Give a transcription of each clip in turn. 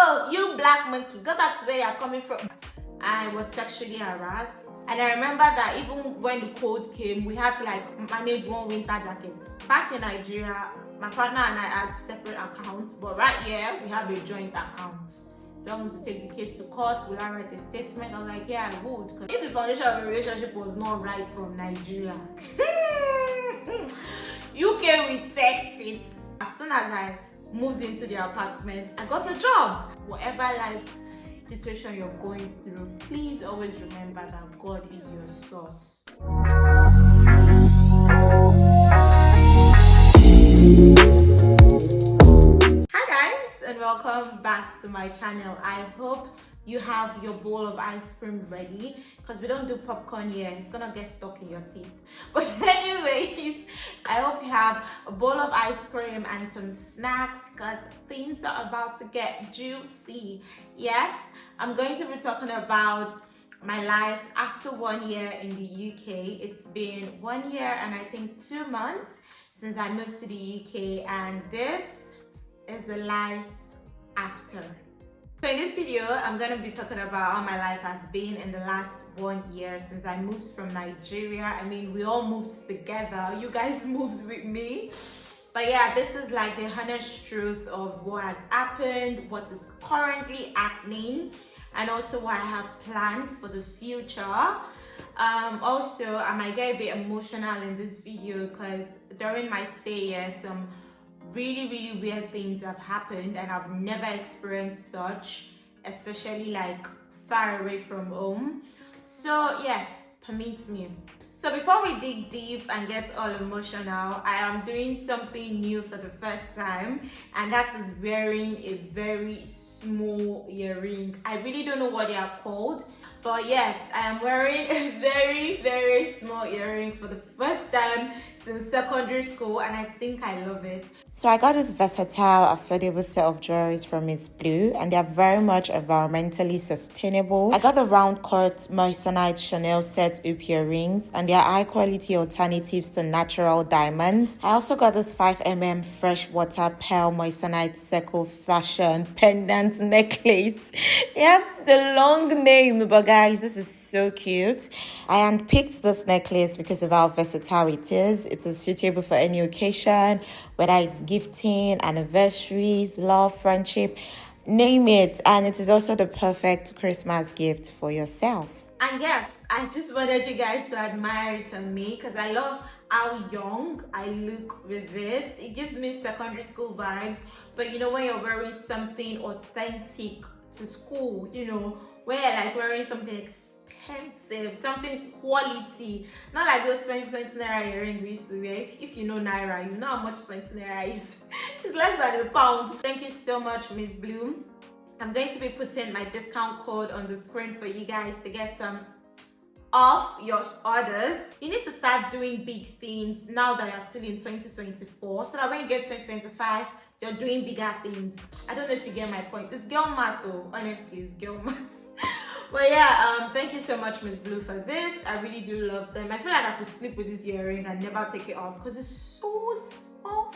Oh, you black monkey, go back to where you're coming from. I was sexually harassed, and I remember that even when the cold came, we had to like manage one winter jacket. Back in Nigeria, my partner and I had separate accounts, but right here we have a joint account. Do I want to take the case to court? Will I write a statement? I was like, yeah, I would. Because if the foundation of a relationship was not right from Nigeria, UK will test it. As soon as I moved into the apartment, I got a job. Whatever life situation you're going through, please always remember that God is your source. Hi guys, and welcome back to my channel. I hope you have your bowl of ice cream ready, because we don't do popcorn here, it's gonna get stuck in your teeth. But anyways, I hope you have a bowl of ice cream and some snacks, because things are about to get juicy. Yes, I'm going to be talking about my life after 1 year in the UK. It's been 1 year and I think 2 months since I moved to the UK, and this is the life after. So in this video, I'm going to be talking about how my life has been in the last 1 year since I moved from Nigeria. I mean, we all moved together. You guys moved with me. But yeah, this is like the honest truth of what has happened, what is currently happening, and also what I have planned for the future. Also, I might get a bit emotional in this video because during my stay here, some really weird things have happened and I've never experienced such, especially like far away from home. So yes, permit me. So before we dig deep and get all emotional, I am doing something new for the first time, and that is wearing a very small earring. I really don't know what they are called, but yes, I am wearing a very small earring for the first time since secondary school, and I think I love it. So I got this versatile, affordable set of jewelries from Miss Blue, and they're very much environmentally sustainable. I got the round cut moissanite Chanel set hoop earrings, and they're high quality alternatives to natural diamonds. I also got this 5mm freshwater pearl moissanite Seco fashion pendant necklace. Yes, the long name, but guys, this is so cute. I handpicked this necklace because of how versatile it is. It is suitable for any occasion, whether it's gifting, anniversaries, love, friendship, name it. And it is also the perfect Christmas gift for yourself. And yes, I just wanted you guys to admire it on me because I love how young I look with this. It gives me secondary school vibes, but you know, when you're wearing something authentic to school, you know, where you're like wearing something expensive, something quality, not like those 20 naira earring we used to wear. If you know naira, you know how much 20 naira is. It's less than £1. Thank you so much, Miss Blue. I'm going to be putting my discount code on the screen for you guys to get some off your orders. You need to start doing big things now that you're still in 2024, so that when you get 2025, you're doing bigger things. I don't know if you get my point. It's girl math though, honestly, it's girl math. But yeah, thank you so much, Miss Blue, for this. I really do love them. I feel like I could sleep with this earring and never take it off because it's so small.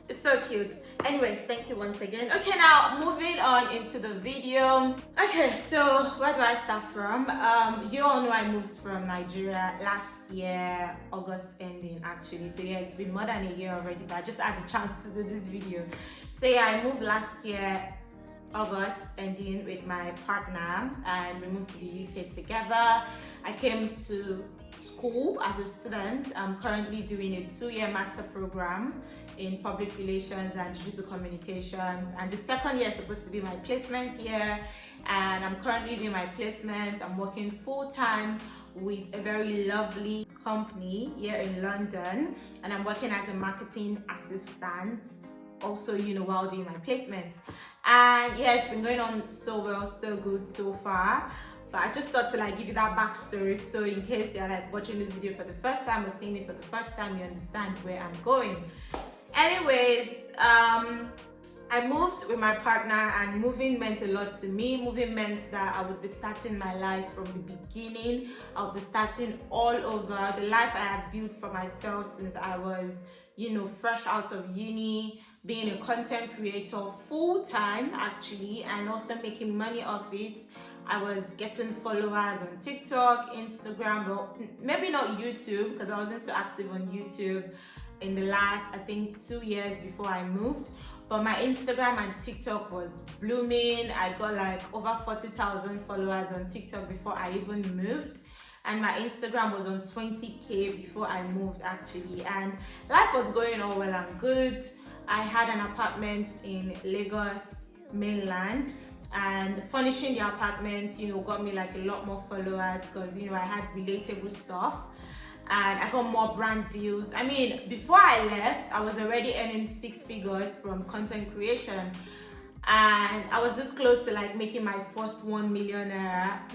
It's so cute. Anyways, thank you once again. Okay, now moving on into the video. Okay, so where do I start from? You all know I moved from Nigeria last year, August ending actually. So yeah, it's been more than a year already, but I just had the chance to do this video. So yeah, I moved last year, August ending, with my partner, and we moved to the UK together. I came to school as a student. I'm currently doing a 2-year master program in public relations and digital communications, and the second year is supposed to be my placement year, and I'm currently doing my placement. I'm working full-time with a very lovely company here in London, and I'm working as a marketing assistant also, you know, while doing my placement. And yeah, it's been going on so well, so good so far. But I just thought to like give you that backstory, so in case you're like watching this video for the first time or seeing it for the first time, you understand where I'm going. Anyways, I moved with my partner, and moving meant a lot to me. Moving meant that I would be starting my life from the beginning. I'll be starting all over. The life I had built for myself since I was, you know, fresh out of uni. being a content creator full-time actually, and also making money off it. I was getting followers on TikTok, Instagram, but maybe not YouTube, because I wasn't so active on YouTube in the last, I think, 2 years before I moved. But my Instagram and TikTok was blooming. I got like over 40,000 followers on TikTok before I even moved. And my Instagram was on 20K before I moved actually. And life was going all well and good. I had an apartment in Lagos mainland, and furnishing the apartment, got me like a lot more followers, because I had relatable stuff, and I got more brand deals. I mean, before I left, I was already earning 6 figures from content creation, and I was this close to like making my first 1 million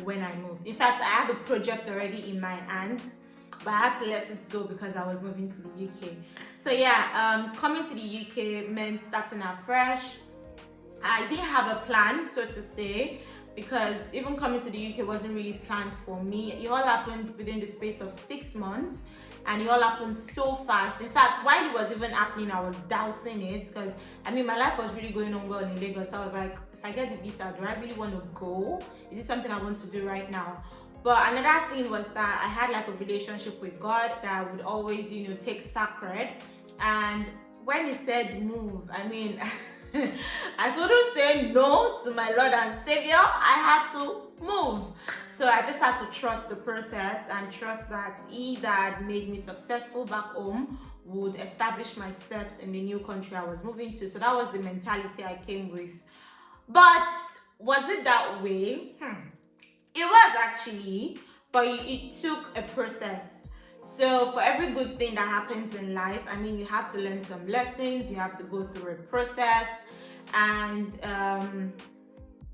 when I moved. In fact, I had the project already in my hands, but I had to let it go because I was moving to the UK. So yeah, coming to the UK meant starting afresh. I didn't have a plan, so to say, because even coming to the UK wasn't really planned for me. It all happened within the space of 6 months, and it all happened so fast. In fact, while it was even happening, I was doubting it, because I mean, my life was really going on well in Lagos. So I was like, if I get the visa, do I really want to go? Is this something I want to do right now? But another thing was that I had like a relationship with God that would always, take sacred. And when he said move, I mean, I couldn't say no to my Lord and Savior. I had to move. So I just had to trust the process and trust that he that made me successful back home would establish my steps in the new country I was moving to. So that was the mentality I came with. But was it that way? It was actually, but it took a process. So for every good thing that happens in life, I mean, you have to learn some lessons, you have to go through a process. And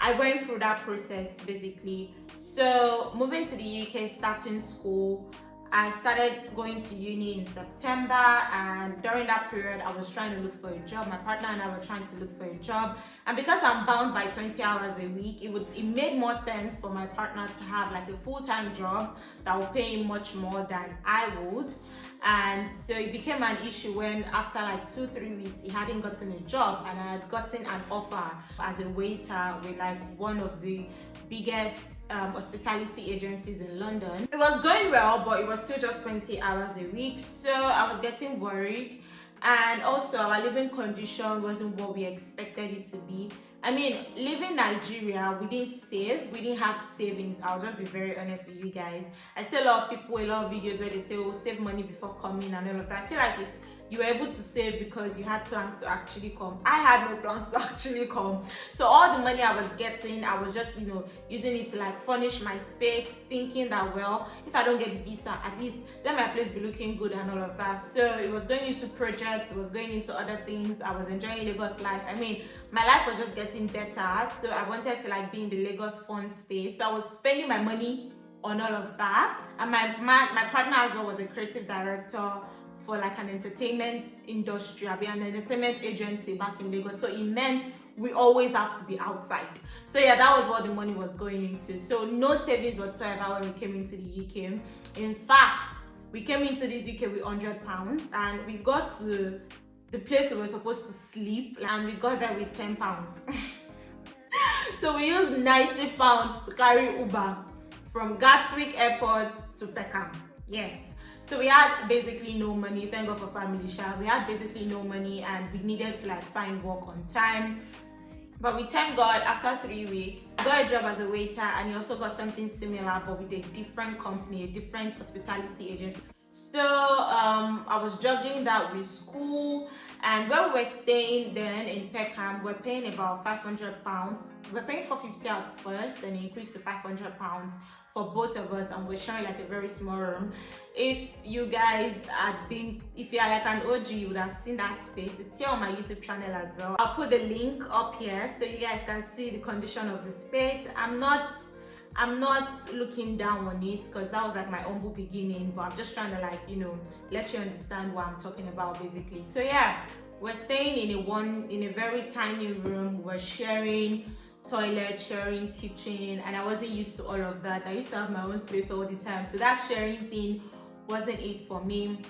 I went through that process basically. So moving to the UK, starting school, I started going to uni in September, and during that period I was trying to look for a job. My partner and I were trying to look for a job, and because I'm bound by 20 hours a week, it made more sense for my partner to have like a full-time job that would pay him much more than I would. And so it became an issue when after like 2-3 weeks he hadn't gotten a job, and I had gotten an offer as a waiter with like one of the biggest hospitality agencies in London. It was going well, but it was still just 20 hours a week, so I was getting worried. And also our living condition wasn't what we expected it to be. I mean, living Nigeria, we didn't save, we didn't have savings. I'll just be very honest with you guys. I see a lot of people, a lot of videos where they say, oh, save money before coming and all of that. I feel like you were able to save because you had plans to actually come. I had no plans to actually come. So all the money I was getting, I was just, using it to like furnish my space, thinking that, well, if I don't get the visa, at least let my place be looking good and all of that. So it was going into projects, it was going into other things. I was enjoying Lagos life. I mean, my life was just getting better. So I wanted to like be in the Lagos fun space. So I was spending my money on all of that. And my partner as well was a creative director for like an entertainment industry, an entertainment agency back in Lagos. So it meant we always have to be outside. So yeah, that was what the money was going into. So no savings whatsoever when we came into the UK. In fact, we came into this UK with £100, and we got to the place we were supposed to sleep, and we got there with £10. So we used £90 to carry Uber from Gatwick Airport to Peckham. Yes. So we had basically no money. Thank God for family share. We had basically no money, and we needed to like find work on time. But we thank God, after 3 weeks, I got a job as a waiter, and he also got something similar, but with a different company, a different hospitality agency. So I was juggling that with school, and where we were staying then in Peckham, we're paying about £500. We're paying £450 at first, then it increased to £500 for both of us, and we're sharing like a very small room. If you guys if you are like an OG, you would have seen that space. It's here on my YouTube channel as well. I'll put the link up here so you guys can see the condition of the space. I'm not looking down on it, because that was like my humble beginning, but I'm just trying to like, let you understand what I'm talking about basically. So yeah, we're staying in a very tiny room. We're sharing toilet, sharing kitchen, and I wasn't used to all of that. I used to have my own space all the time, so that sharing thing wasn't it for me.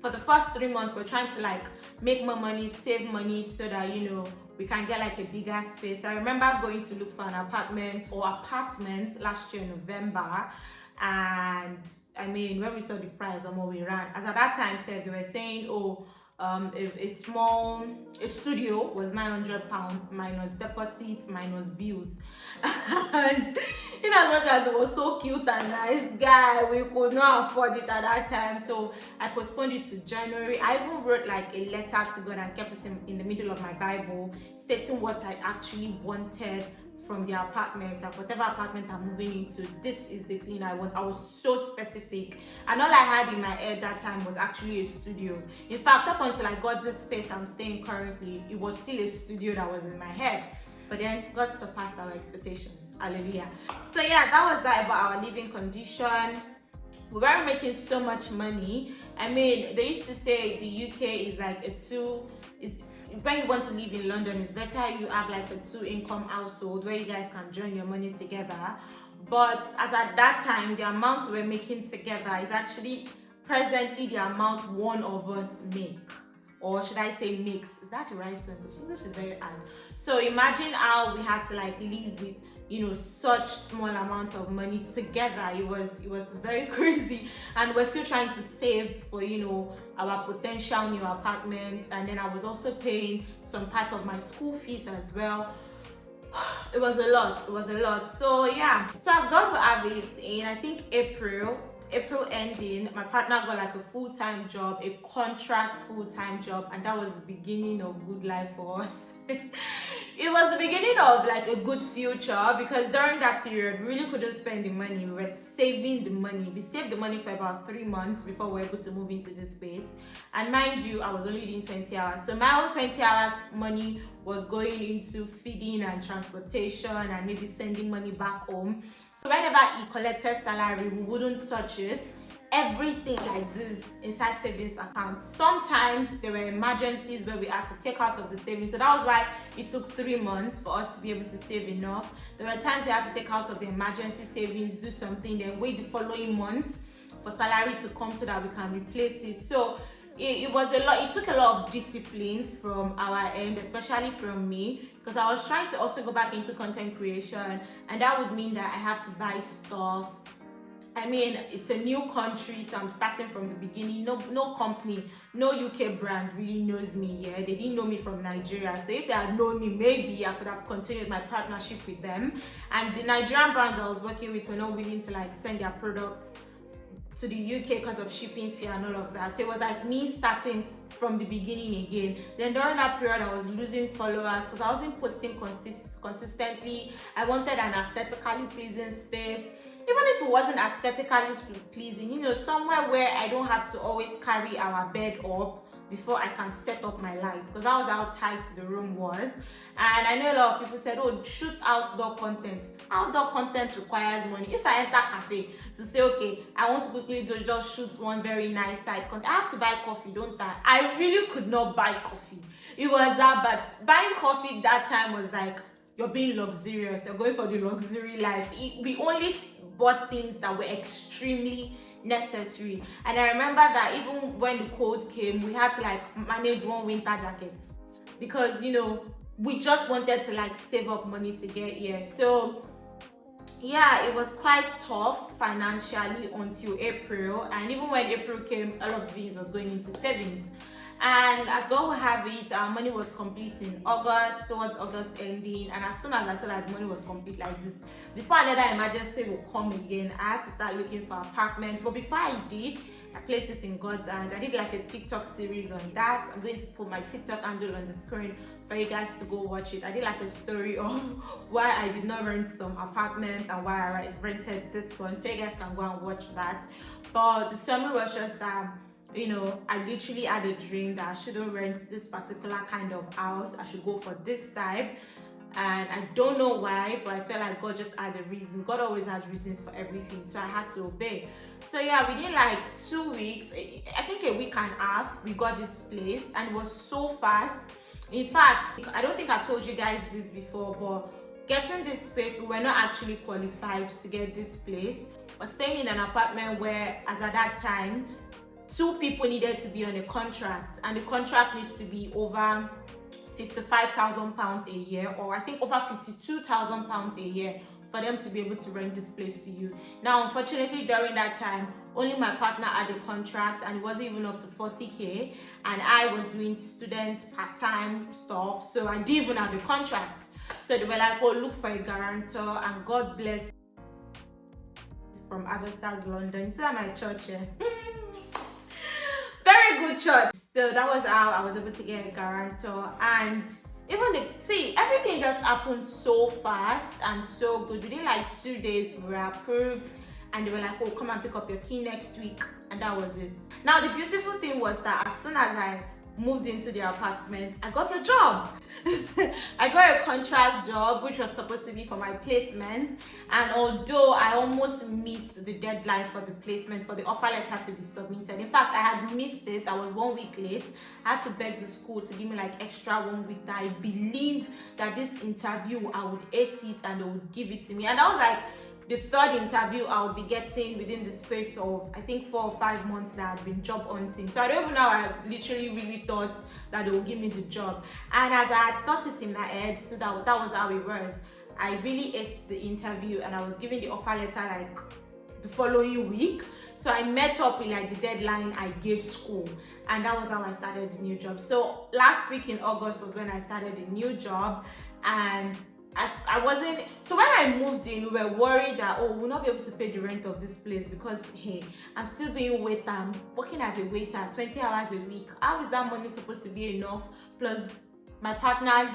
For the first 3 months, we're trying to like make more money, save money so that, you know, we can get like a bigger space. I remember going to look for an apartment last year in November, and I mean, when we saw the price on what we ran, as at that time said, they were saying, oh, a studio was £900 minus deposit minus bills. And in as much as it was so cute and nice guy, we could not afford it at that time, so I postponed it to January. I even wrote like a letter to God and kept it in the middle of my Bible, stating what I actually wanted from the apartment, like whatever apartment I'm moving into, this is the thing I want. I was so specific, and all I had in my head that time was actually a studio. In fact, up until I got this space I'm staying currently, it was still a studio that was in my head. But then God surpassed our expectations. Hallelujah. So yeah, that was that about our living condition. We weren't making so much money. I mean, they used to say the UK is like when you want to live in London, it's better you have like a 2-income household where you guys can join your money together. But as at that time, the amount we're making together is actually presently the amount one of us make. Or should I say mix? Is that the right term? Because English is very hard. So imagine how we had to like live with, you know, such small amount of money together. It was very crazy, and we're still trying to save for, you know, our potential new apartment. And then I was also paying some part of my school fees as well. It was a lot. So yeah, so as God will have it, in I think April ending, my partner got like a full-time job, a contract full-time job, and that was the beginning of good life for us. It was the beginning of like a good future, because during that period we really couldn't spend the money. We were saving the money. We saved the money for about 3 months before we were able to move into this space. And mind you, I was only doing 20 hours, so my own 20 hours money was going into feeding and transportation and maybe sending money back home. So whenever he collected salary, we wouldn't touch it. Everything like this inside savings account. Sometimes there were emergencies where we had to take out of the savings, so that was why it took 3 months for us to be able to save enough. There were times we had to take out of the emergency savings, do something, then wait the following month for salary to come so that we can replace it. So it was a lot. It took a lot of discipline from our end, especially from me, because I was trying to also go back into content creation, and that would mean that I have to buy stuff. I mean, it's a new country, so I'm starting from the beginning. No company, no UK brand really knows me. Yeah, they didn't know me from Nigeria. So if they had known me, maybe I could have continued my partnership with them. And the Nigerian brands I was working with were not willing to like send their products to the UK because of shipping fee and all of that. So it was like me starting from the beginning again. Then during that period, I was losing followers because I wasn't posting consistently. I wanted an aesthetically pleasing space. Even if it wasn't aesthetically pleasing, you know, somewhere where I don't have to always carry our bed up before I can set up my lights, because that was how tight the room was. And I know a lot of people said, oh, shoot outdoor content. Outdoor content requires money. If I enter cafe to say, okay, I want to quickly just shoot one very nice side content, I have to buy coffee, don't I? I really could not buy coffee. It was that bad. Buying coffee that time was like, you're being luxurious, you're going for the luxury life. We only bought things that were extremely necessary. And I remember that even when the cold came, we had to like manage one winter jacket, because, you know, we just wanted to like save up money to get here. So yeah, it was quite tough financially until April. And even when April came, a lot of things was going into savings. And as God will have it, our money was complete in August, towards August ending. And as soon as I saw that the money was complete like this, before another emergency will come again, I had to start looking for apartments. But before I did, I placed it in God's hand. I did like a TikTok series on that. I'm going to put my TikTok handle on the screen for you guys to go watch it. I did like a story of why I did not rent some apartments and why I rented this one, so you guys can go and watch that. But the summary was just that, you know, I literally had a dream that I shouldn't rent this particular kind of house. I should go for this type. And I don't know why, but I felt like God just had a reason. God always has reasons for everything, so I had to obey. So yeah, within like 2 weeks, I think a week and a half, we got this place, and it was so fast. In fact, I don't think I've told you guys this before, but getting this space, we were not actually qualified to get this place. We're staying in an apartment where, as at that time, 2 people needed to be on a contract, and the contract needs to be over £55,000 a year, or I think over £52,000 a year, for them to be able to rent this place to you. Now, unfortunately, during that time, only my partner had a contract, and it wasn't even up to 40k, and I was doing student part-time stuff, so I didn't even have a contract. So they were like, oh, look for a guarantor, and God bless, from Avestas, London. So at my church here. Very good church. So that was how I was able to get a guarantor. And even everything just happened so fast and so good. Within like 2 days, we were approved, and they were like, oh, come and pick up your key next week. And that was it. Now, the beautiful thing was that as soon as I moved into the apartment, I got a job. I got a contract job, which was supposed to be for my placement, and although I almost missed the deadline for the placement, for the offer letter to be submitted, in fact I had missed it. I was 1 week late. I had to beg the school to give me like extra 1 week, that I believe that this interview I would ace it and they would give it to me. And that was like the 3rd interview I would be getting within the space of, I think, 4 or 5 months that I've been job hunting. So I don't even know, I literally really thought that they would give me the job. And as I had thought it in my head, so that was how it was. I really aced the interview, and I was given the offer letter like the following week. So I met up with like the deadline I gave school, and that was how I started the new job. So last week in August was when I started the new job, and I wasn't, so when I moved in, we were worried that, oh, we'll not be able to pay the rent of this place, because hey, I'm still doing waiter, I'm working as a waiter 20 hours a week. How is that money supposed to be enough? Plus my partner's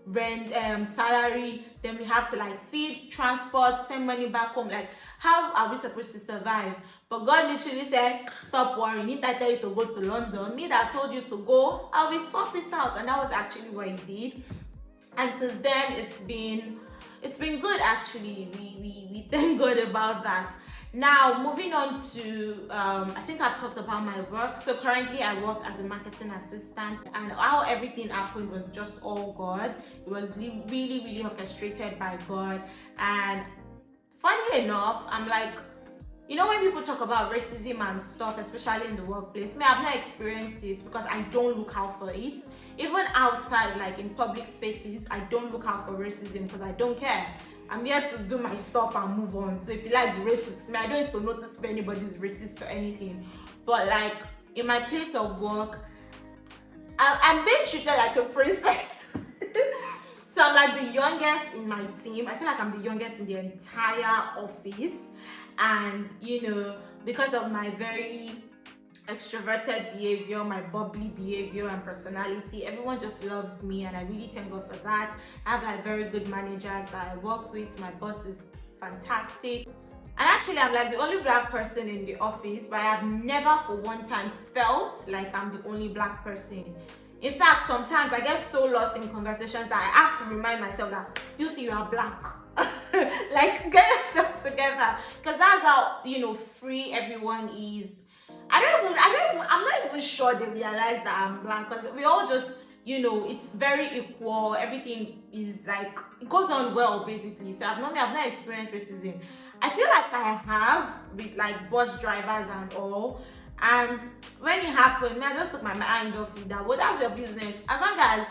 rent, salary, then we have to like feed, transport, send money back home. Like, how are we supposed to survive? But God literally said, stop worrying. Need I tell you to go to London? Me that told you to go, I will sort it out. And that was actually what he did. And since then, it's been good actually. We thank God about that. Now, moving on to, I think I've talked about my work. So currently I work as a marketing assistant, and how everything happened was just all God. It was really, really orchestrated by God. And funny enough, I'm like, you know, when people talk about racism and stuff, especially in the workplace, I've not experienced it because I don't look out for it. Even outside, like in public spaces, I don't look out for racism because I don't care. I'm here to do my stuff and move on. So if you like racist, I don't need to notice if anybody's racist or anything. But like in my place of work, I'm being treated like a princess. So I'm like the youngest in my team. I feel like I'm the youngest in the entire office. And you know, because of my very extroverted behavior, my bubbly behavior and personality, everyone just loves me, and I really thank God for that. I have like very good managers that I work with. My boss is fantastic. And actually, I'm like the only black person in the office, but I have never for one time felt like I'm the only black person. In fact, sometimes I get so lost in conversations that I have to remind myself that, Beauty, you are black. Like, get yourself together, because that's how, you know, free everyone is. I'm not even sure they realize that I'm black, because we all just, you know, it's very equal. Everything is like, it goes on well, basically. So I've not experienced racism. I feel like I have with like bus drivers and all. And when it happened, I just took my mind off it, that, well, that's your business. As long as,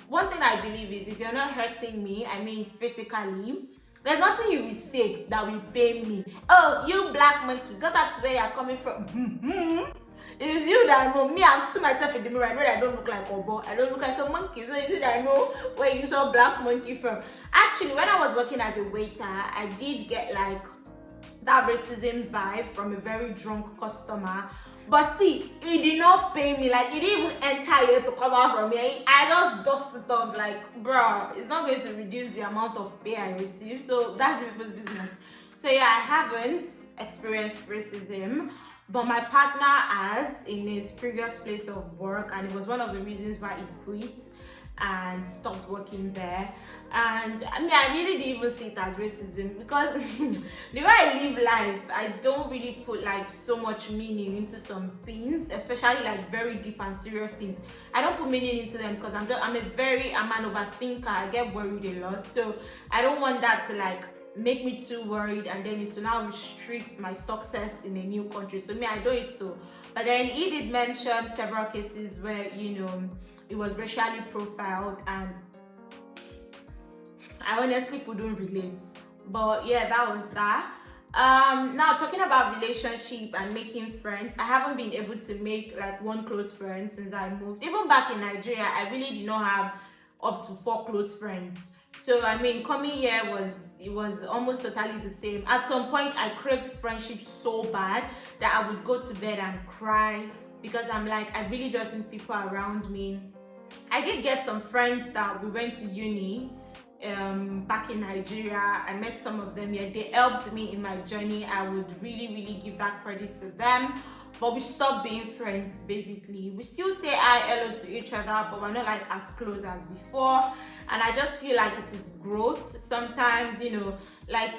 one thing I believe is, if you're not hurting me, I mean physically, there's nothing you will say that will pay me. Oh, you black monkey, go back to where you're coming from. It's you that know me. I've seen myself in the mirror. I know that I don't look like a boy. I don't look like a monkey. So it's you that I know where you saw black monkey from. Actually, when I was working as a waiter, I did get like that racism vibe from a very drunk customer. But see, it did not pay me. Like, it didn't even enter here to come out from me. I just dusted it off like, bro, it's not going to reduce the amount of pay I receive. So that's the people's business. So yeah, I haven't experienced racism, but my partner has in his previous place of work, and it was one of the reasons why he quit and stopped working there. And I mean, I really didn't even see it as racism, because the way I live life, I don't really put like so much meaning into some things, especially like very deep and serious things. I don't put meaning into them because I'm an overthinker. I get worried a lot, so I don't want that to like make me too worried, and then it will now restrict my success in a new country. So me, I don't used to. But then he did mention several cases where, it was racially profiled, and I honestly couldn't relate. But yeah, that was that. Now talking about relationship and making friends, I haven't been able to make like one close friend since I moved. Even back in Nigeria, I really did not have up to 4 close friends. So I mean, coming here was almost totally the same. At some point, I craved friendship so bad that I would go to bed and cry, because I'm like, I really just need people around me. I did get some friends that we went to uni back in Nigeria. I met some of them here. They helped me in my journey. I would really give that credit to them. But we stopped being friends, basically. We still say hi, hello to each other, but we're not like as close as before. And I just feel like it is growth. Sometimes, like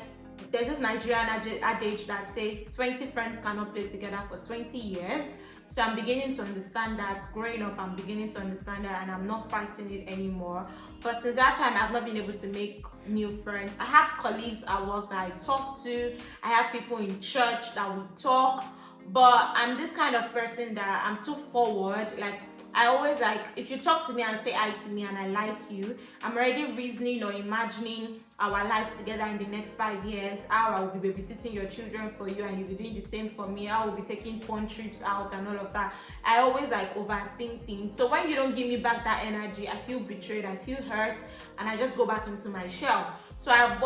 there's this Nigerian adage that says 20 friends cannot play together for 20 years. So I'm beginning to understand that. Growing up, I'm beginning to understand that, and I'm not fighting it anymore. But since that time, I've not been able to make new friends. I have colleagues at work that I talk to. I have people in church that we talk. But I'm this kind of person that I'm too forward. Like, I always like, if you talk to me and say hi to me and I like you, I'm already reasoning or imagining our life together in the next 5 years, how I will be babysitting your children for you and you'll be doing the same for me, how I will be taking fun trips out and all of that. I always like overthink things. So when you don't give me back that energy, I feel betrayed, I feel hurt, and I just go back into my shell. So I've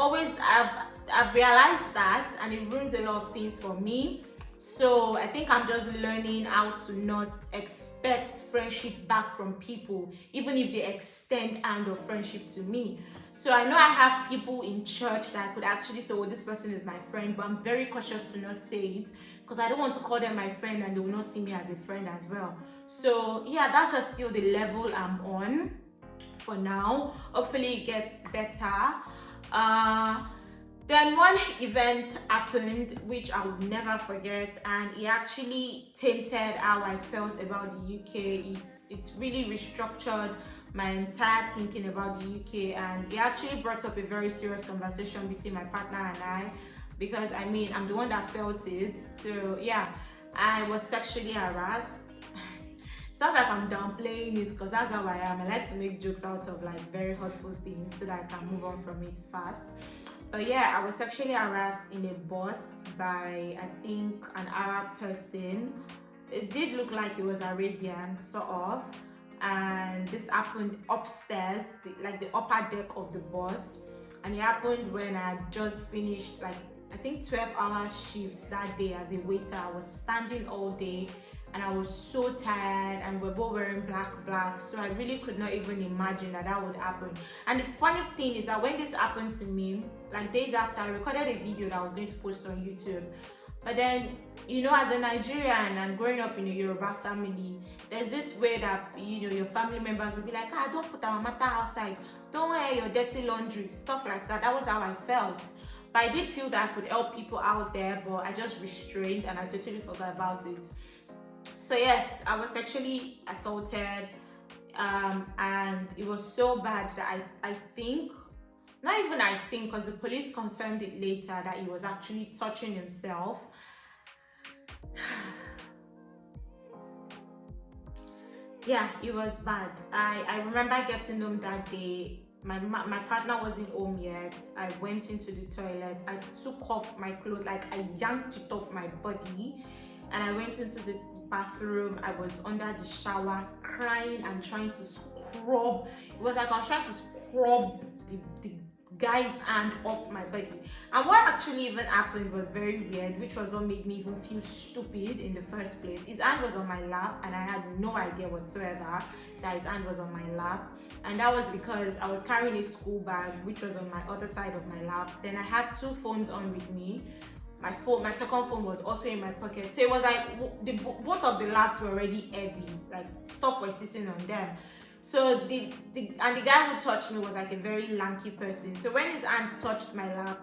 realized that, and it ruins a lot of things for me. So I think I'm just learning how to not expect friendship back from people, even if they extend hand of friendship to me. So I know I have people in church that I could actually say, oh, this person is my friend, but I'm very cautious to not say it, because I don't want to call them my friend and they will not see me as a friend as well. So yeah, that's just still the level I'm on for now. Hopefully it gets better. Then one event happened which I would never forget, and it actually tainted how I felt about the UK. It's really restructured my entire thinking about the UK, and it actually brought up a very serious conversation between my partner and I, because I mean, I'm the one that felt it. So yeah, I was sexually harassed. Sounds like I'm downplaying it, because that's how I am. I like to make jokes out of like very hurtful things so that I can move on from it fast. But yeah, I was sexually harassed in a bus by, I think, an Arab person. It did look like it was Arabian, sort of. And this happened upstairs, like the upper deck of the bus. And it happened when I had just finished, like, I think 12-hour shifts that day as a waiter. I was standing all day, and I was so tired, and we're both wearing black, so I really could not even imagine that would happen. And the funny thing is that when this happened to me, like days after, I recorded a video that I was going to post on YouTube. But then, as a Nigerian and growing up in a Yoruba family, there's this way that, your family members will be like, don't put our matter outside, don't wear your dirty laundry, stuff like that. That was how I felt. But I did feel that I could help people out there, but I just restrained and I totally forgot about it. So yes, I was sexually assaulted, and it was so bad that I think, not even I think, because the police confirmed it later, that he was actually touching himself. Yeah, it was bad. I remember getting home that day. My partner wasn't home yet. I went into the toilet. I took off my clothes, like I yanked it off my body. And I went into the bathroom. I was under the shower crying and trying to scrub. It was like I was trying to scrub the guy's hand off my body. And what actually even happened was very weird, which was what made me even feel stupid in the first place. His hand was on my lap, and I had no idea whatsoever that his hand was on my lap. And that was because I was carrying a school bag, which was on my other side of my lap. Then I had 2 phones on with me. My second phone was also in my pocket. So it was like both of the laps were already heavy, like stuff was sitting on them. So the guy who touched me was like a very lanky person. So when his hand touched my lap,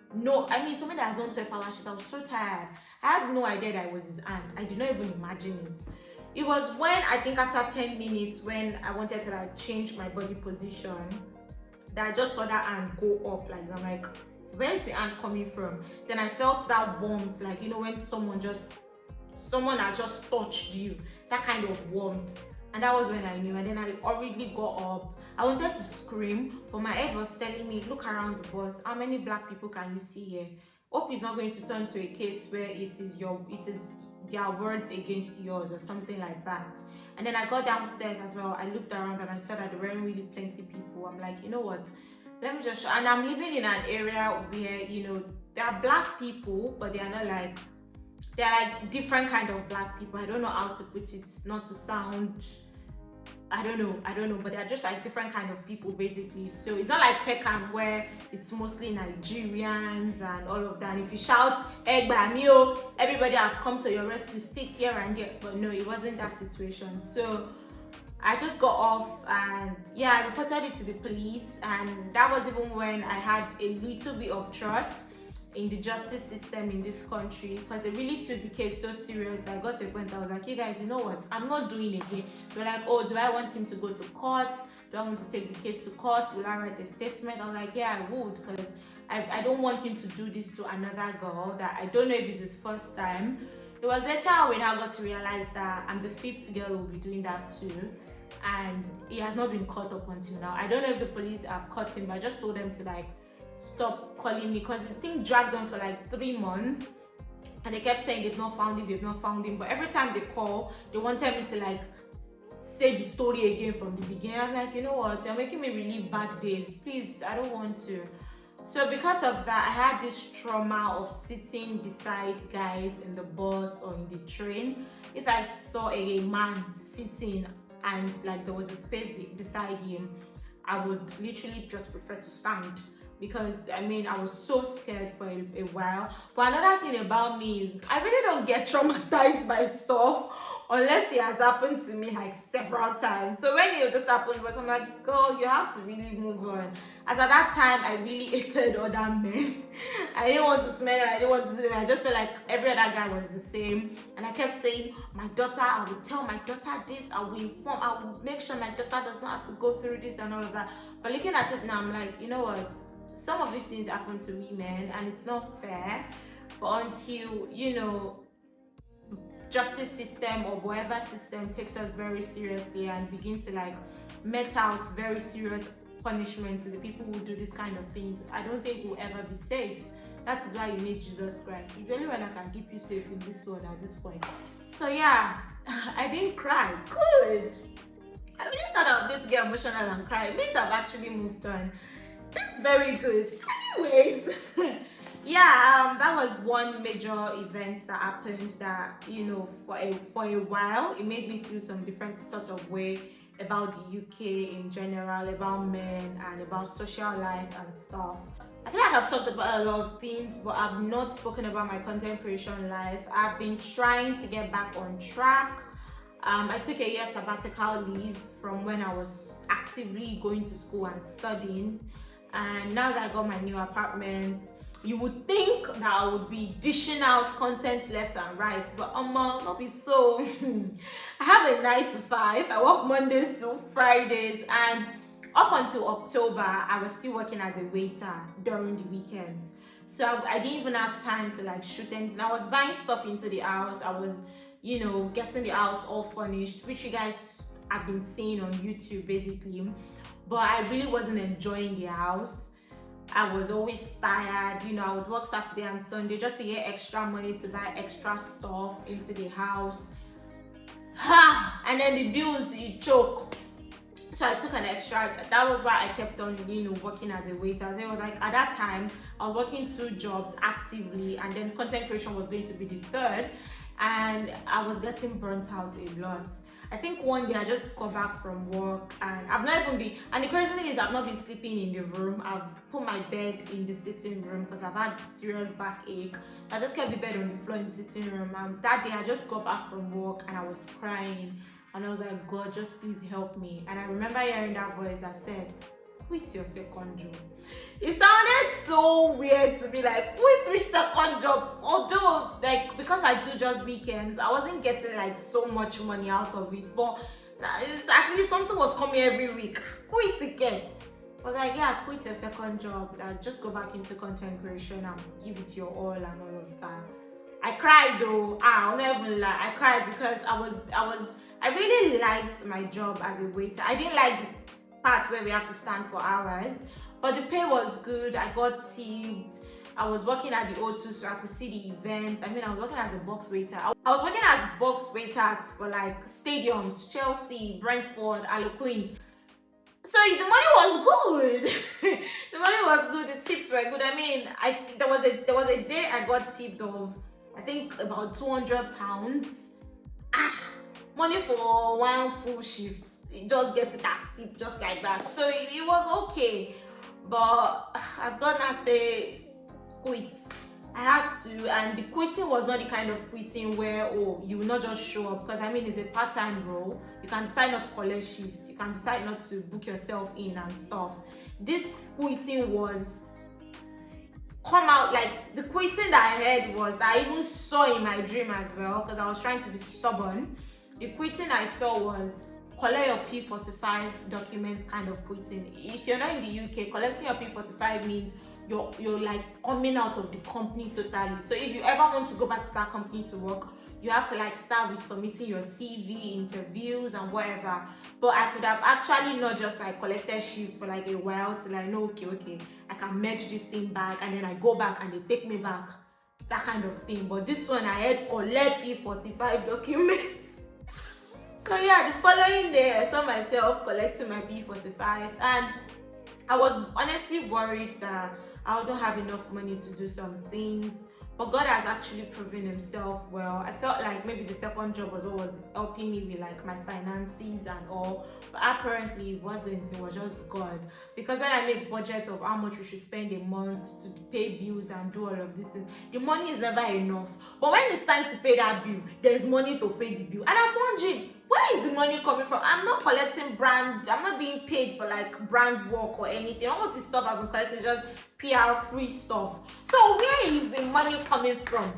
somebody that was on 12-hour shift, I was so tired. I had no idea that it was his hand. I did not even imagine it. It was when, I think after 10 minutes, when I wanted to like change my body position, that I just saw that hand go up. Like, I'm like, where's the hand coming from? Then I felt that warmth, like, you know, when someone has just touched you, that kind of warmth. And that was when I knew. And then I already got up. I wanted to scream, but my head was telling me, look around the bus. How many black people can you see here? Hope it's not going to turn to a case where it is their words against yours or something like that. And then I got downstairs as well. I looked around and I saw that there weren't really plenty people. I'm like, you know what? Let me just show. And I'm living in an area where, you know, there are black people, but they're like different kind of black people. I don't know how to put it, not to sound, I don't know, but they're just like different kind of people basically. So it's not like Peckham where it's mostly Nigerians and all of that. And if you shout Egbamio, everybody have come to your rescue, stick here and there. But no, it wasn't that situation. So I just got off and yeah, I reported it to the police, and that was even when I had a little bit of trust in the justice system in this country, because they really took the case so serious that I got to a point I was like, hey guys, you know what, I'm not doing it again. They're like, oh, do I want him to go to court? Do I want to take the case to court? Will I write a statement? I was like, yeah, I would, because I don't want him to do this to another girl that I don't know if it's his first time. It was later when I got to realize that I'm the 5th girl who will be doing that too, and he has not been caught up until now. I don't know if the police have caught him, but I just told them to like stop calling me, because the thing dragged on for like 3 months and they kept saying they've not found him, but every time they call they wanted me to like say the story again from the beginning. I'm like, you know what, you're making me relive bad days, please, I don't want to. So because of that, I had this trauma of sitting beside guys in the bus or in the train. If I saw a man sitting and like there was a space beside him, I would literally just prefer to stand, because I mean I was so scared for a while. But another thing about me is I really don't get traumatized by stuff unless it has happened to me like several times. So when it just happened, but I'm like, girl, you have to really move on. As at that time, I really hated other men. I didn't want to smell it, I didn't want to see them. I just felt like every other guy was the same. And I kept saying, my daughter, I will tell my daughter this, I will inform, I will make sure my daughter does not have to go through this and all of that. But looking at it now, I'm like, you know what? Some of these things happen to women and it's not fair. But until, you know, justice system or whatever system takes us very seriously and begin to like met out very serious punishment to the people who do this kind of things, I don't think we'll ever be safe. That is why you need Jesus Christ. He's the only one that can keep you safe in this world at this point. So yeah, I didn't cry. Good. I really thought I was going to get emotional and cry. It means I've actually moved on. That's very good. Anyways, yeah, that was one major event that happened that, you know, for a while, it made me feel some different sort of way about the UK in general, about men and about social life and stuff. I feel like I've talked about a lot of things, but I've not spoken about my content creation life. I've been trying to get back on track. I took a year sabbatical leave from when I was actively going to school and studying. And now that I got my new apartment, you would think that I would be dishing out content left and right, but not be so. I have a 9 to 5. I work Mondays to Fridays, and up until October, I was still working as a waiter during the weekends. So I didn't even have time to like shoot anything. I was buying stuff into the house. I was, you know, getting the house all furnished, which you guys have been seeing on YouTube basically. But I really wasn't enjoying the house. I was always tired. You know, I would work Saturday and Sunday just to get extra money to buy extra stuff into the house. And then the bills, you choke. So I took an extra. That was why I kept on, you know, working as a waiter. It was like at that time I was working 2 jobs actively, and then content creation was going to be the third, and I was getting burnt out a lot. I think one day I just got back from work and I've not even been, and the crazy thing is I've not been sleeping in the room. I've put my bed in the sitting room because I've had serious backache. So I just kept the bed on the floor in the sitting room. And that day I just got back from work and I was crying. And I was like, God, just please help me. And I remember hearing that voice that said, quit your second job. It sounded so weird to be like, quit your second job. Although, like, because I do just weekends, I wasn't getting like so much money out of it. But it's actually something was coming every week. Quit again. I was like, yeah, quit your second job, just go back into content creation and give it your all and all of that. I cried though. I'll never lie. I cried because I really liked my job as a waiter. I didn't like the part where we have to stand for hours, but the pay was good. I got tipped. I was working at the O2 so I could see the event. I mean, I was working as a box waiter. I was working as box waiters for like stadiums, Chelsea, Brentford, Aloquint. So the money was good. The money was good. The tips were good. I mean, there was a day I got tipped of, I think, about £200. Money for one full shift. You just get it as tip, just like that. So it was okay. But as God now say, quit. I had to, and the quitting was not the kind of quitting where, oh, you will not just show up, because I mean, it's a part-time role. You can decide not to collect shifts. You can decide not to book yourself in and stuff. This quitting was come out, like the quitting that I heard was, that I even saw in my dream as well, because I was trying to be stubborn. The quitting I saw was collect your P45 document kind of quitting. If you're not in the UK, collecting your P45 means you're like coming out of the company totally. So if you ever want to go back to that company to work, you have to like start with submitting your CV, interviews and whatever. But I could have actually not just like collected shifts for like a while till I know, okay, I can merge this thing back, and then I go back and they take me back, that kind of thing. But this one I had collect P45 documents. So yeah, the following day I saw myself collecting my P45, and I was honestly worried that I wouldn't have enough money to do some things. But God has actually proven himself well. I felt like maybe the second job was what was helping me with like my finances and all, but apparently it wasn't. It was just God. Because when I make budget of how much we should spend a month to pay bills and do all of these things, the money is never enough. But when it's time to pay that bill, there's money to pay the bill. And I'm wondering, where is the money coming from? I'm not collecting brand, I'm not being paid for like brand work or anything. All this stuff I've been collecting is just PR free stuff. So where is the money coming from?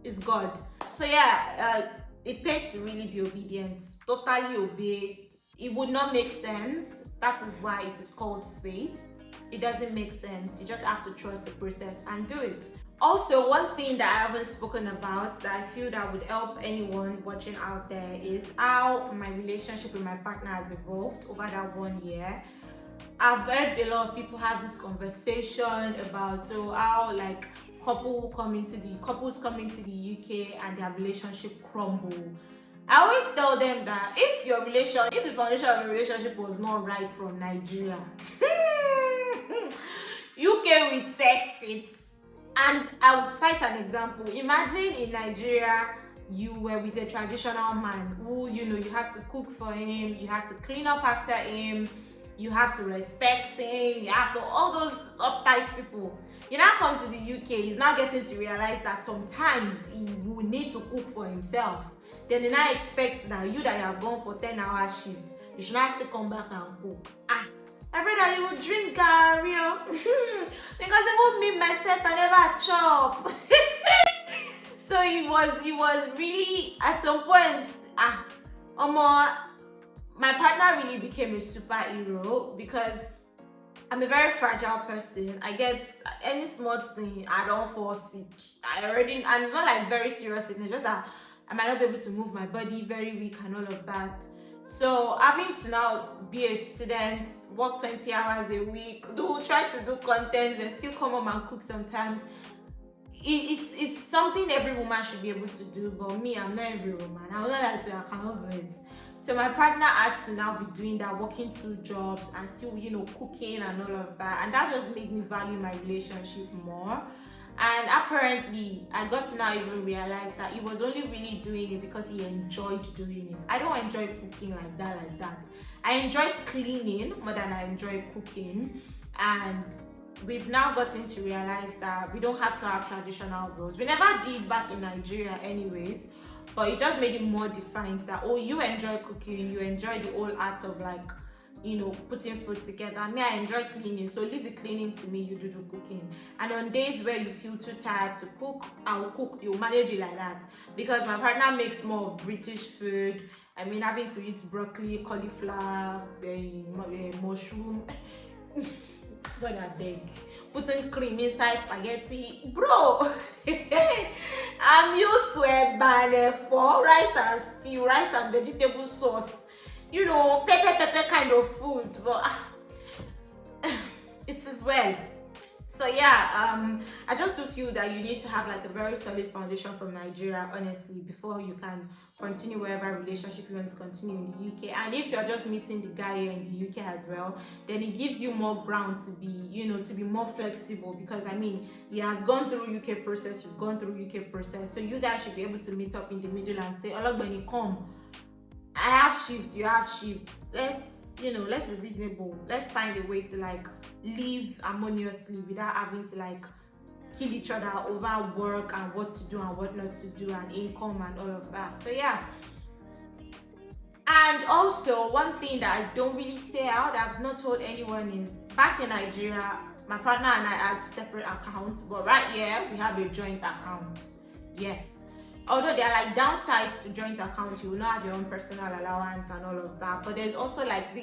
It's God. So yeah, it pays to really be obedient, totally obey. It would not make sense. That is why it is called faith. It doesn't make sense. You just have to trust the process and do it. Also, one thing that I haven't spoken about that I feel that would help anyone watching out there is how my relationship with my partner has evolved over that 1 year. I've heard a lot of people have this conversation about how like couples come into the UK and their relationship crumble. I always tell them that if the foundation of your relationship was not right from Nigeria, UK will test it. And I would cite an example. Imagine in Nigeria, you were with a traditional man who, you had to cook for him, you had to clean up after him, you have to respect him, you have to, all those uptight people. You now come to the UK, he's now getting to realize that sometimes he will need to cook for himself. Then they now expect that you have gone for 10-hour shifts, you should now still come back and cook. My brother, you will drink garri because even me myself, I never chop. So it was really at some point, my partner really became a superhero because I'm a very fragile person. I get any small thing, I don't fall sick. And it's not like very serious sickness, just that I might not be able to move my body, very weak and all of that. So having to now be a student, work 20 hours a week, try to do content, and still come home and cook sometimes. It's something every woman should be able to do, but me, I'm not every woman. I will not lie to you, I cannot do it. So my partner had to now be doing that, working 2 jobs and still, cooking and all of that. And that just made me value my relationship more. And apparently, I got to now even realize that he was only really doing it because he enjoyed doing it. I don't enjoy cooking like that. I enjoy cleaning more than I enjoy cooking. And we've now gotten to realize that we don't have to have traditional roles. We never did back in Nigeria anyways, but it just made it more defined that, you enjoy cooking, you enjoy the whole art of like, putting food together. Me, I enjoy cleaning, so leave the cleaning to me, you do the cooking. And on days where you feel too tired to cook, I'll cook, you'll manage it like that. Because my partner makes more of British food. I mean, having to eat broccoli, cauliflower, mushroom. God, I beg. Putting cream inside spaghetti, bro. I'm used to a banner for rice and stew, rice and vegetable sauce. You know, pepper kind of food, but it is well. So yeah, I just do feel that you need to have like a very solid foundation from Nigeria, honestly, before you can continue whatever relationship you want to continue in the UK. And if you're just meeting the guy here in the UK as well, then it gives you more ground to be, to be more flexible, because I mean, he has gone through UK process, you've gone through UK process, so you guys should be able to meet up in the middle and say, Ologbeni, come, I have shifts, you have shifts. Let's be reasonable. Let's find a way to like live harmoniously without having to like kill each other over work and what to do and what not to do and income and all of that. So yeah. And also one thing that I don't really say out, I've not told anyone, is back in Nigeria, my partner and I had separate accounts, but right here we have a joint account. Yes. Although there are like downsides to joint accounts, you will not have your own personal allowance and all of that, but there's also like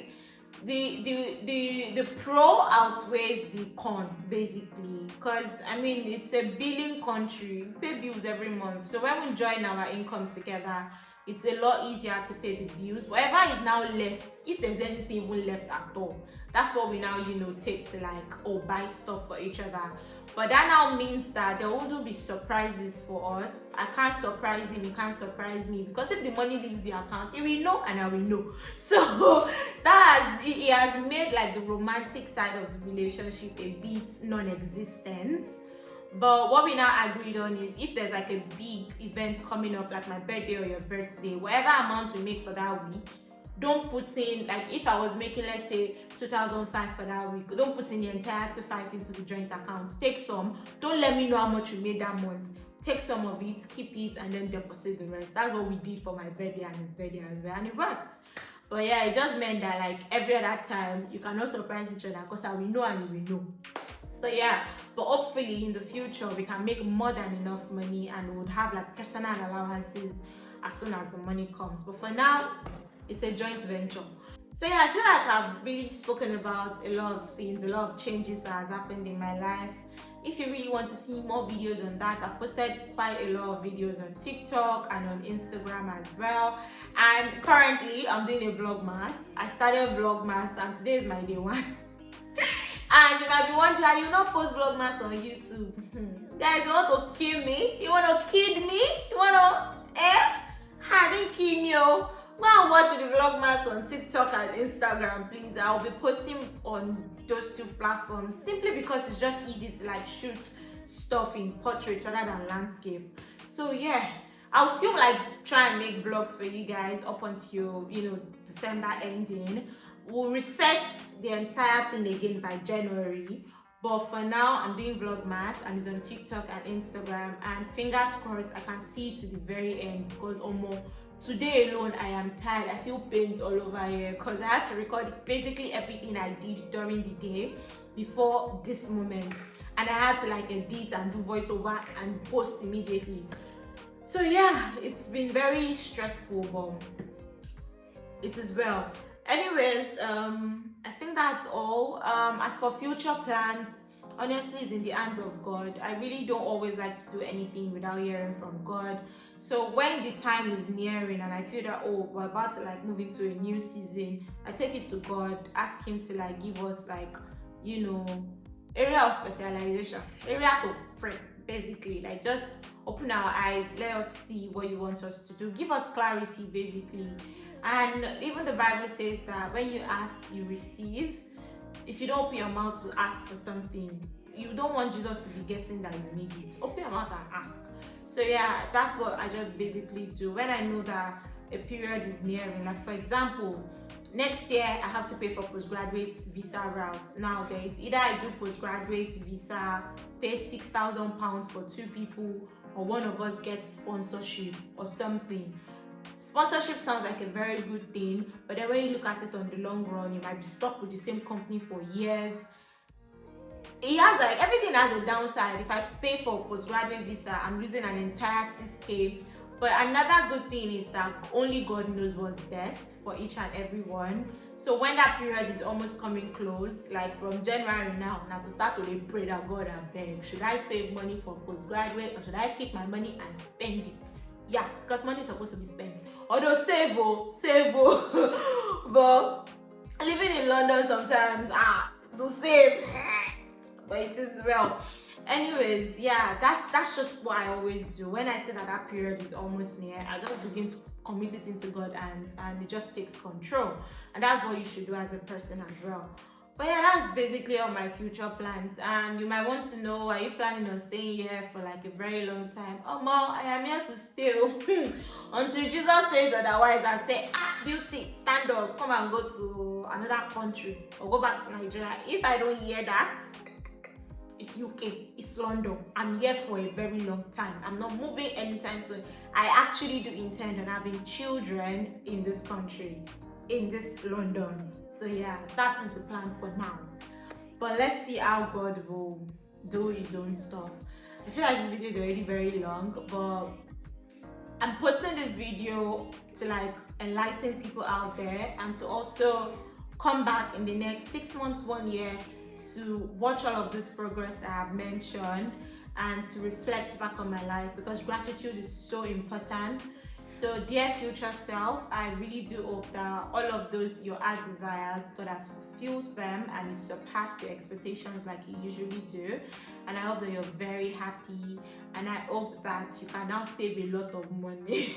the pro outweighs the con, basically, because I mean it's a billing country, we pay bills every month, so when we join our income together, it's a lot easier to pay the bills. Whatever is now left, if there's anything even left at all, that's what we now take to like buy stuff for each other. But that now means that there wouldn't be surprises for us. I can't surprise him, he can't surprise me, because if the money leaves the account, he will know and I will know. So it has made like the romantic side of the relationship a bit non-existent. But what we now agreed on is, if there's like a big event coming up, like my birthday or your birthday, whatever amount we make for that week, don't put in, like if I was making, let's say 2005 for that week, don't put in the entire 25 into the joint account. Take some, don't let me know how much you made that month. Take some of it, keep it, and then deposit the rest. That's what we did for my birthday and his birthday as well, and it worked. But yeah, it just meant that like every other time you cannot surprise each other, because I will know and you will know. So yeah, but hopefully in the future we can make more than enough money and we would have like personal allowances as soon as the money comes. But for now, it's a joint venture. So yeah, I feel like I've really spoken about a lot of things, a lot of changes that has happened in my life. If you really want to see more videos on that, I've posted quite a lot of videos on TikTok and on Instagram as well. And currently I'm doing a vlogmas. I started vlogmas and today is my day one. And you might be wondering, you not post vlogmas on YouTube. Guys, you want to kill me? You want to kid me? You want to, I didn't kill me, oh. Go and watch the vlogmas on TikTok and Instagram, please. I'll be posting on those two platforms simply because it's just easy to like shoot stuff in portrait rather than landscape. So yeah, I'll still like try and make vlogs for you guys up until December ending. We'll reset the entire thing again by January. But for now, I'm doing vlogmas and it's on TikTok and Instagram. And fingers crossed, I can see to the very end, because almost today alone, I am tired. I feel pains all over here because I had to record basically everything I did during the day before this moment. And I had to like edit and do voiceover and post immediately. So yeah, it's been very stressful, but it is well. Anyways, I think that's all. As for future plans, honestly, it's in the hands of God. I really don't always like to do anything without hearing from God. So when the time is nearing and I feel that, we're about to like move into a new season, I take it to God, ask him to like give us like, area of specialization, area to pray, basically. Like just open our eyes, let us see what you want us to do. Give us clarity, basically. And even the Bible says that when you ask, you receive. If you don't open your mouth to ask for something, you don't want Jesus to be guessing that you need it. Open your mouth and ask. So yeah, that's what I just basically do. When I know that a period is nearing, like for example, next year I have to pay for postgraduate visa route. Now there is either I do postgraduate visa, pay £6,000 for 2 people, or one of us gets sponsorship or something. Sponsorship sounds like a very good thing, but then when you look at it on the long run, you might be stuck with the same company for years. It has like, everything has a downside. If I pay for postgraduate visa, I'm losing an entire 6K. But another good thing is that only God knows what's best for each and every one. So when that period is almost coming close, like from January now to start to pray that God, I beg, should I save money for postgraduate or should I keep my money and spend it? Yeah, because money is supposed to be spent. Although save, but living in London sometimes, to save, but it is well. Anyways, yeah, that's just what I always do. When I see that that period is almost near, I just begin to commit it into God, and it just takes control. And that's what you should do as a person as well. But yeah, that's basically all my future plans. And you might want to know, are you planning on staying here for like a very long time? Oh, Ma, I am here to stay until Jesus says otherwise and say, beauty, stand up, come and go to another country or go back to Nigeria. If I don't hear that, it's UK, it's London. I'm here for a very long time. I'm not moving anytime soon. I actually do intend on having children in this country, in this London. So yeah, that is the plan for now. But let's see how God will do his own stuff. I feel like this video is already very long, but I'm posting this video to like enlighten people out there and to also come back in the next 6 months, 1 year, to watch all of this progress that I've mentioned and to reflect back on my life, because gratitude is so important. So dear future self, I really do hope that all of those your heart desires, God has fulfilled them and He surpassed your expectations like He usually do. And I hope that you're very happy, and I hope that you can now save a lot of money.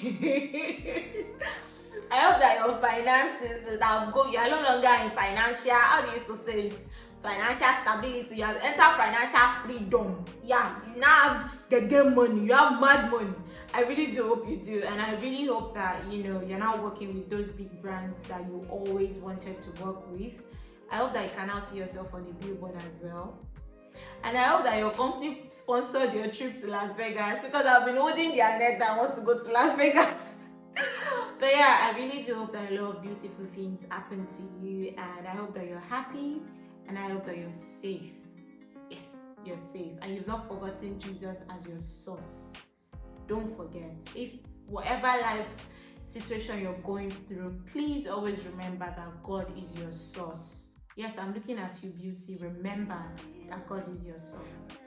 I hope that your finances that go, you are no longer in financial, how do you used to say it? Financial stability, you have entered financial freedom. Yeah, you now have the money, you have mad money. I really do hope you do, and I really hope that you're now working with those big brands that you always wanted to work with. I hope that you can now see yourself on a billboard as well. And I hope that your company sponsored your trip to Las Vegas, because I've been holding their neck that I want to go to Las Vegas. But yeah, I really do hope that a lot of beautiful things happen to you, and I hope that you're happy, and I hope that you're safe. Yes, you're safe, and you've not forgotten Jesus as your source. Don't forget, if whatever life situation you're going through, please always remember that God is your source. Yes, I'm looking at you, beauty. Remember that God is your source.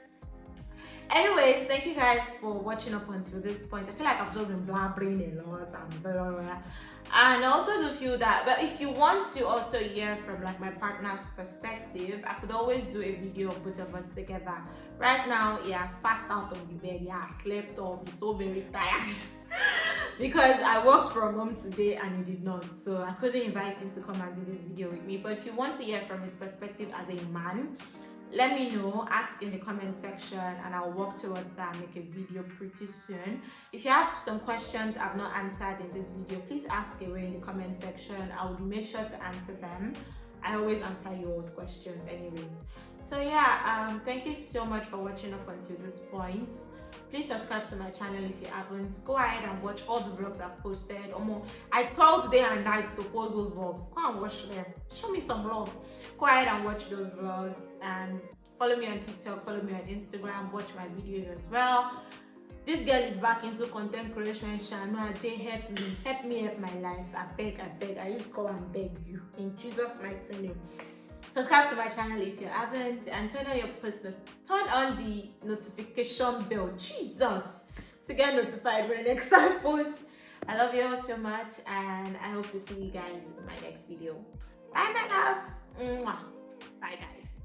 Anyways, thank you guys for watching up until this point. I feel like I've just been blabbering a lot and blah, blah, blah. And I also do feel that, but if you want to also hear from like my partner's perspective, I could always do a video of both of us together. Right now, he has passed out on the bed, he has slept off, he's so very tired. Because I worked from home today and he did not, so I couldn't invite him to come and do this video with me. But if you want to hear from his perspective as a man, let me know, ask in the comment section, and I'll work towards that and make a video pretty soon. If you have some questions I've not answered in this video, please ask away in the comment section. I will make sure to answer them. I always answer yours questions anyways. So yeah, thank you so much for watching up until this point. Please subscribe to my channel if you haven't. Go ahead and watch all the vlogs I've posted. I told day and night to post those vlogs. Go and watch them. Show me some love. Go ahead and watch those vlogs, and follow me on TikTok, follow me on Instagram, watch my videos as well. This girl is back into content creation. Shana, they help me help my life. I beg. I just go and beg you in Jesus' mighty name. Subscribe to my channel if you haven't, and turn on the notification bell, Jesus, to get notified when next time I post. I love you all so much, and I hope to see you guys in my next video. Bye, my loves. Mwah. Bye, guys.